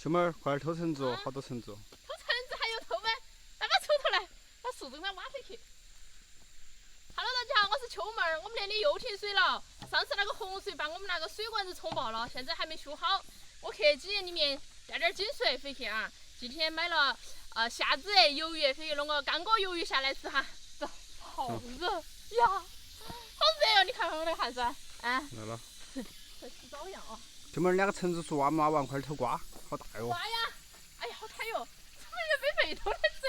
秋妹儿，快点偷橙子哦，好多橙子哦。偷橙子还有偷吗？来把锄头来，把树洞上挖回去。Hello， 大家好，我是秋妹儿。我们那里又停水了，上次那个洪水把我们那个水管子冲爆了，现在还没修好。我客机里面带点井水回去啊。今天买了虾子、鱿鱼回去弄个干锅鱿鱼下来吃哈。走，好热呀，好热哦！你看看我那个汗水，来了。在洗澡一样哦。秋妹儿，2个橙子树挖没挖完？快点偷瓜，好大哟。刮呀！哎呀，好烫哟！怎么有被背头的蛇？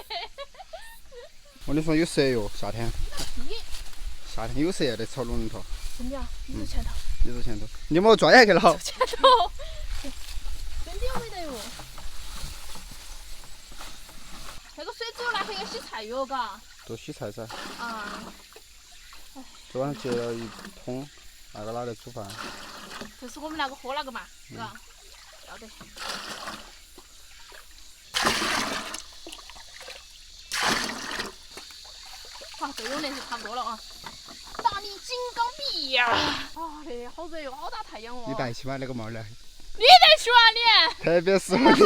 我跟你说有蛇哟，夏天。夏天有蛇在炒龙头。真的啊？你走前头。你走前头。你把我抓下去了。前头。真的有味道哟。那个水煮拿回去洗菜哟，嘎。多洗菜噻。啊。昨晚接了1桶，那个拿来煮饭。这是我们那个喝那个嘛，是吧？要得。好，这用的是差不多了啊。大力金刚臂呀！啊嘞，好热哟，好大太阳哦。你戴起吗？那个帽儿来。你戴起啊你？特别适合你，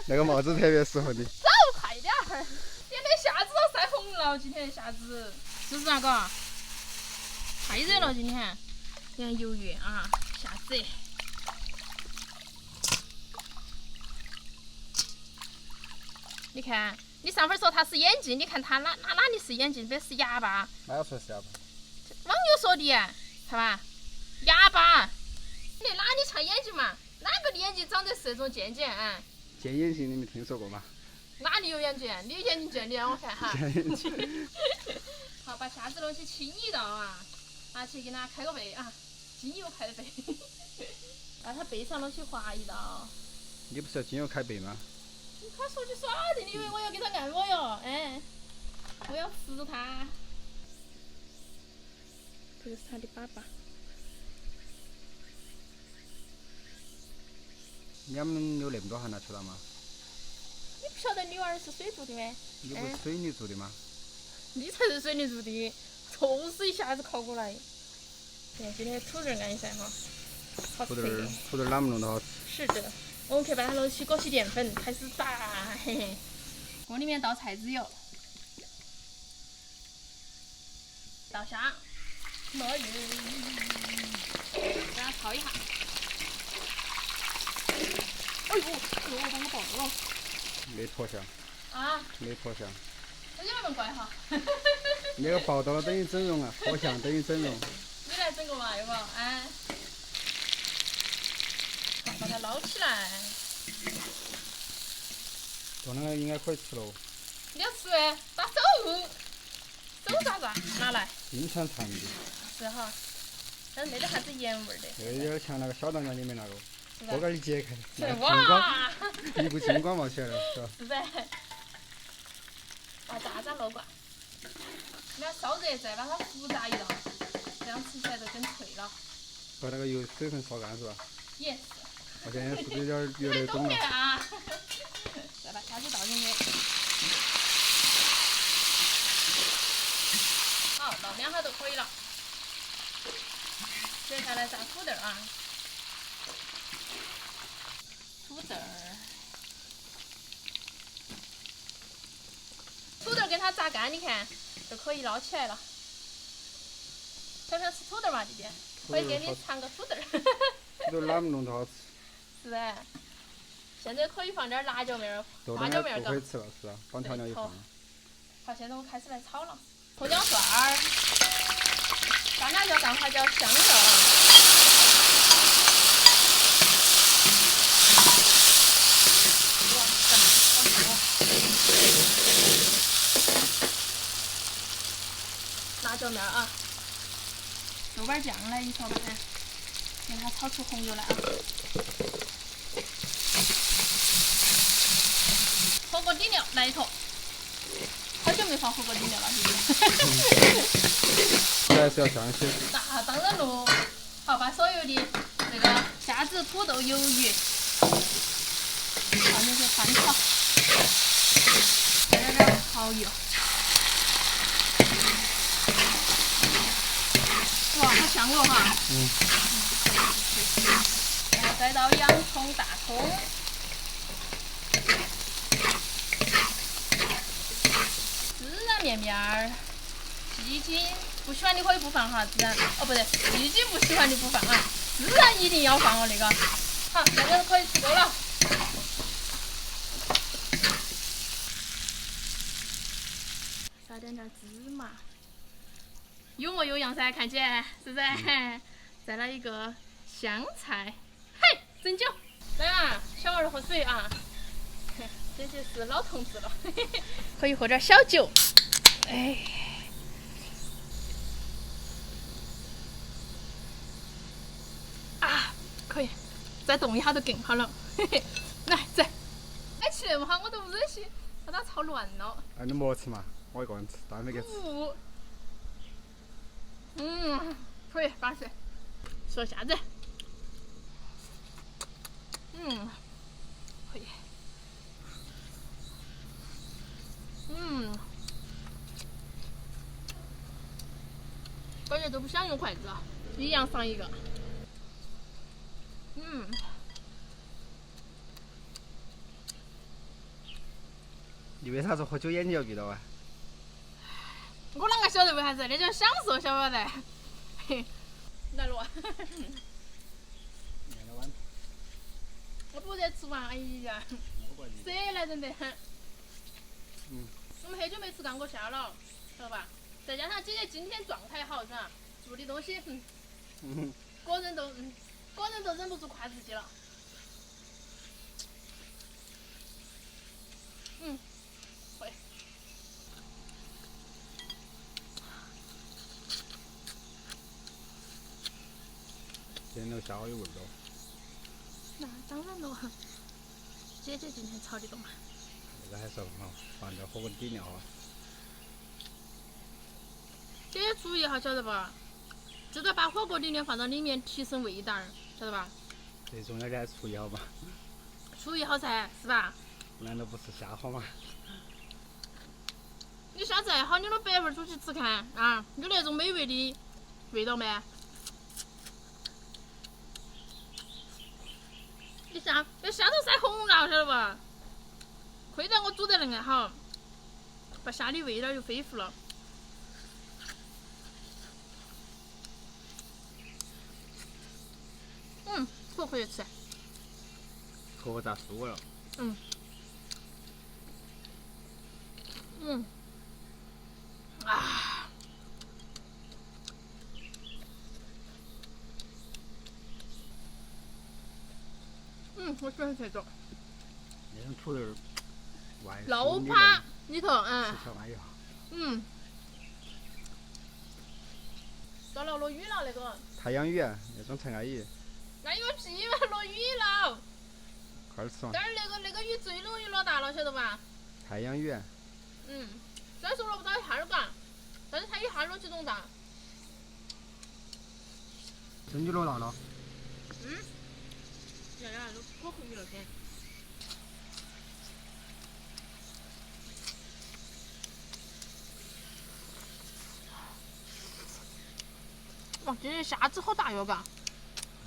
那个帽子特别适合你。走，快点儿！连那下子都晒红了，今天下子是不是那个？太热了今天。你看鱿鱼啊，虾子。你看，你上回说它是眼睛，你看它哪里是眼睛，这是牙巴。哪有说是牙巴？网友说的，看吧，牙巴。你哪里像眼睛嘛？哪个的眼睛长得是那种尖尖啊？尖眼睛你没听说过吗？哪里有眼睛？你眼睛尖的让我看哈。尖眼睛。好，把虾子东西清一道啊，拿去给它开个背啊，精油开的背，把它背上东西划一道。你不是要精油开背吗？他说句耍的，你以为我要给他按摩哟？哎，我要吃它。这个是它的粑粑。你们有那么多汗拿吃了吗？你不晓得女儿是水做的吗？你不是水泥做的吗？你才是水泥做的，臭水一下子靠过来。对，今天土豆按一下哈，好吃的。土豆哪么弄得好吃？是的，我们去把它弄起，裹起淀粉，开始炸，嘿嘿。锅里面倒菜籽油，倒虾，抹匀，给它炒一下。哎呦，我把我爆了。没脱相。啊？没脱相。那你慢慢乖哈。那个爆到了等于整容啊，脱相等于整容。你来整个嘛，要不？哎。好，把它捞起来。做那个应该可以吃喽。你要吃呗？打手，手咋子？拿来。冰川产的。是哈，但是没得啥子盐味儿的。有点像那个小当家里面那个，锅盖一揭开，是哇，一股金光冒起来了，是吧？是噻。把炸肉挂，你看烧热再把它复炸一道，这样吃起来就更脆了。把那个油水分烧干是吧？也是。我现在是不是有点越来越懂了？啊！再把虾子倒进去。好，到2下就可以了。接下来炸土豆啊，土豆给它炸干，你看就可以捞起来了。想不想吃土豆嘛，弟弟？可以给你尝个土豆。土豆哪么弄得好吃？是噻。现在可以放点辣椒面儿、花椒面儿，都可以吃了，是吧？放调料就放了。好，现在我开始来炒了。葱姜蒜儿、干辣椒、干花椒、香油。辣椒面儿啊，豆瓣酱来1勺半，给它炒出红油来啊。火锅底料来1坨，好久没放火锅底料了，弟弟。还是要上些。那当然喽。好，把所有的这个虾子、土豆、鱿鱼放进去翻炒，再点蚝油。哇，好香哦哈！然后再倒洋葱、大葱，面面儿，鸡精不喜欢你可以不放哈，孜然哦不对，鸡精不喜欢你不放啊，孜然一定要放哦那个。好，那个可以吃够了。撒点芝麻，有模有样噻，看起来是不是？再来一个香菜，嘿，整酒。来啊，小娃儿喝水啊。这就是老同志了，可以喝点小酒。哎，啊，可以，再动一下就更好了。来，走。哎，吃那么好，我都不忍心把它炒乱了。哎，你莫吃嘛，我一个人吃，当然没给吃。可以，巴适。说啥子？可以。感觉都不想用筷子了，一样上一个。你为啥子喝酒眼睛要闭到啊？我啷个晓得为啥子？那叫享受，晓不得？来了。我不得吃完，哎呀，色来人得很。我们很久没吃干锅虾了，晓得吧？再加上姐姐今天状态好，是吧？做的东西，个人都忍不住夸自己了。会。今天虾好有味道。那当然了，姐姐今天炒的多嘛。那个还是很好，放点火锅底料哈。姐姐厨艺好，晓得吧？知道把火锅底料放到里面提升味道，晓得吧？最重要的还是厨艺好嘛。厨艺好噻，是吧？难道不是虾好吗？你下次爱好，你都白份出去吃看啊，有那种美味的味道没？你虾那虾都晒红了，晓得吧？亏得我煮得那个好，把虾的味道又恢复了。可以吃。壳炸酥了。啊。我喜欢这种。那种土豆儿，外肉扒里头，吃起来呀。到了落雨了那个。太阳雨那种尘埃雨。那有屁嘛，落雨了。快点吃嘛。但是那个雨最容易落大了，晓得吧？太阳雨。虽然说落不到一哈儿嘎，但是它一哈落起种大。真的落大了。呀，都可以了先。哇，今天虾子好大哟，嘎！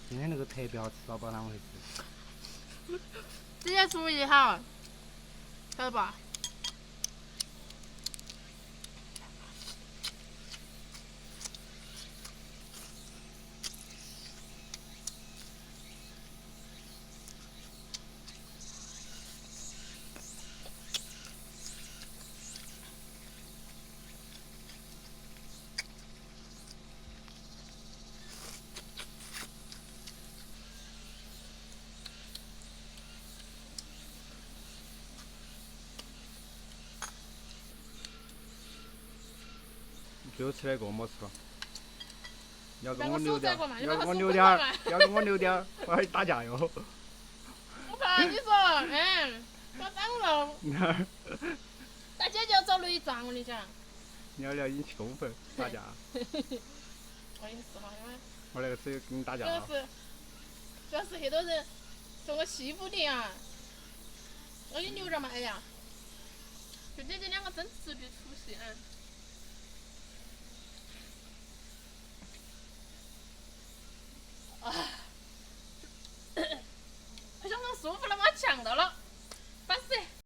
今天那个特别好吃，老板啷么回事？姐姐厨艺好，晓得吧？最后吃了一个没吃了。你要跟让我留点儿，手摘过嘛，你要跟我把手留点儿摘过嘛，要跟我留点儿，我要打架哟。我怕你说，搞脏了。大姐就要找雷撞，我跟你讲。你要引起公愤，打架。我也是哈，因为我那个只有跟你打架了。主要是很多人说我欺负你啊，我给你留着嘛，哎呀，就姐姐两个真特别出息，好像很舒服了，把我呛到了。